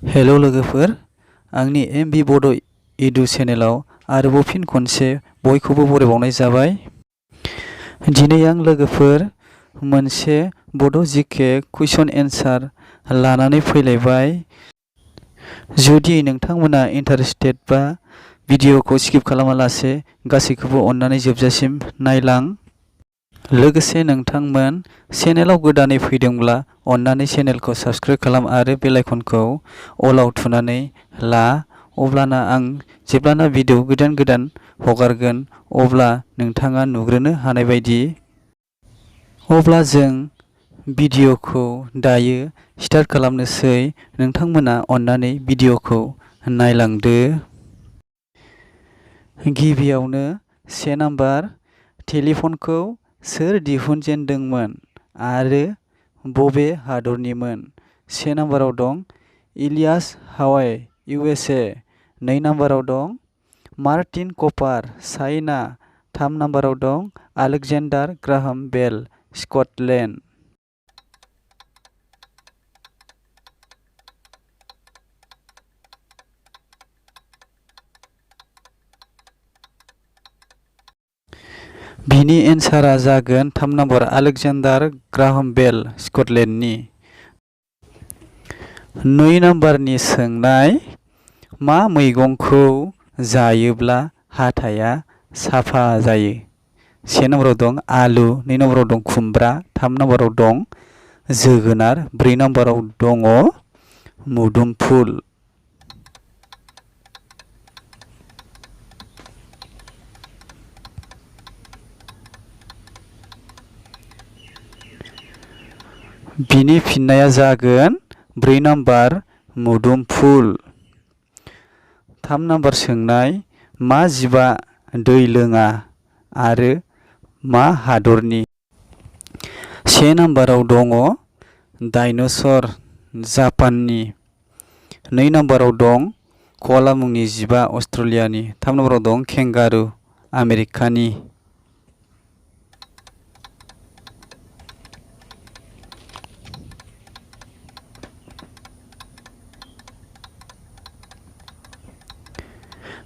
Hello लोगोफोर, आंनि MB बड एडु चेनेलाव आरोबाव फिन खनसे बयखौबो बरायबावनाय जाबाय। दिनै आं लोगोफोर मोनसे बड जिके कुइसन एन्सार लानानै फैलायबाय। जुदि नोंथांमोना इन्टारेस्टेड बा भिडिअखौ स्किप खालामालासे गासैखौबो अन्नानै जोबजासिम नायलां। लोगोसे नोंथांमोन चेनेलाव गोदानै फैदोंब्ला अन्नानै चेनेलखौ साबस्क्राइब खालाम आरो बेल आइकनखौ अलाव थुनानै ला। अब्लाना आं जेब्लाना भिडिअ गोदान हगारगोन अब्ला नोंथाङा नुग्रोनो हानाय बायदि। अब्ला जों भिडिअखौ दायो स्टार्ट खालामनोसै। नोंथांमोना अन्नानै भिडिअखौ नायलांदो। गिबियावनो से नाम्बार, टेलिफनखौ सोर दिहुनजेनदोंमोन आरो बबे हादरनिमोन? से नाम्बाराव दं इलियास हावाइ इउएसए। नै नाम्बाराव दं मार्टिन कपार चाइना। थाम नाम्बाराव दं आलेकजेन्डार ग्राहाम बेल स्कटलेन्ड। बिनि एन्सारा जागोन थाम नाम्बार आलेकजेन्डार ग्राहाम बेल स्कटलेन्डनि। नै नाम्बारनि सोंनाय, मा मैगंखौ जायोब्ला हाथाइया साफा जायो? से नाम्बाराव दं आलु, नै नाम्बाराव दं खुमब्रा, थाम नाम्बाराव दं जोगोनार, ब्रै नाम्बाराव दङ मुदुमफुल। बिनि फिननाया जागोन ब्रै नाम्बार मुदुमफुल। थाम नाम्बार सोंनाय, मा जिबआ दै लोङा आरो मा हादरनि? से नाम्बाराव दङ डायनसर जापाननि। नै नाम्बाराव दं क'आला मुंनि जिबआ अस्ट्रेलियानि। थाम नाम्बाराव दं केंगारु आमेरिकानि।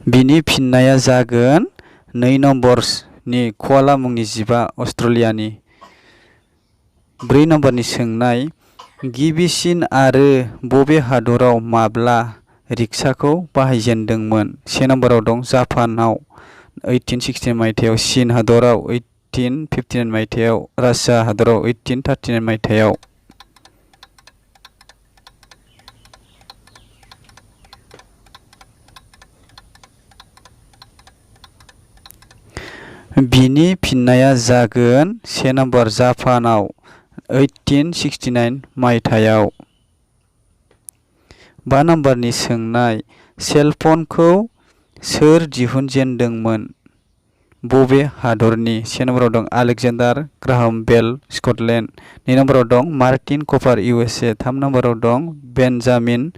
बिनि फिननाया जागोन नै नम्बरनि क'आला मुंनि जिबआ अस्ट्रेलियानि। ब्रै नम्बरनि सोंनाय, गिबिसिन आरो बबे हादराव माब्ला रिक्साखौ बाहायजेनदोंमोन? से नाम्बाराव दं जापानाव 1869 मायथाइयाव, चीन हादराव 1859 मायथाइयाव, रासिया हादराव 1839 मायथाइयाव। बिनि फिननाया जागोन से नाम्बार जापानाव 1869 मायथाइयाव। बा नाम्बारनि सोंनाय, सेलफनखौ सोर दिहुनजेनदोंमोन? बबे हादरनि? से नाम्बाराव दं आलेकजेन्डार ग्राहाम बेल स्कटलेन्ड। नै नाम्बाराव दं मार्टिन कपार इउएसए। थाम नाम्बाराव दं बेन्जामिन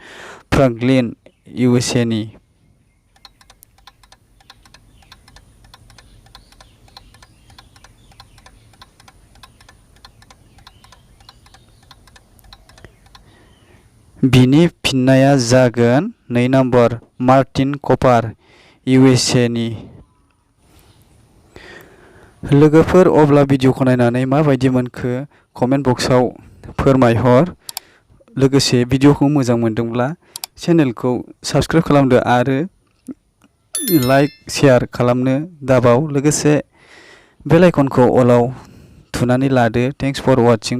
फ्रांकलिन इउएसएनि। बिनि फिननाया जागोन नै नाम्बार मार्टिन कपार इउएसएनि। लोगोफोर, अब्ला भिडिअखौ नायनानै माबायदि मोनखो कमेन्ट बक्सआव फोरमायहर। लोगोसे भिडिअखौ मोजां मोनदोंब्ला चेनेलखौ साबस्क्राइब खालामदो आरो लाइक शेयार खालामनो दाबाव। लोगोसे बेल आइकनखौ अलाव थुनानै लादो। Thanks for वाचिं।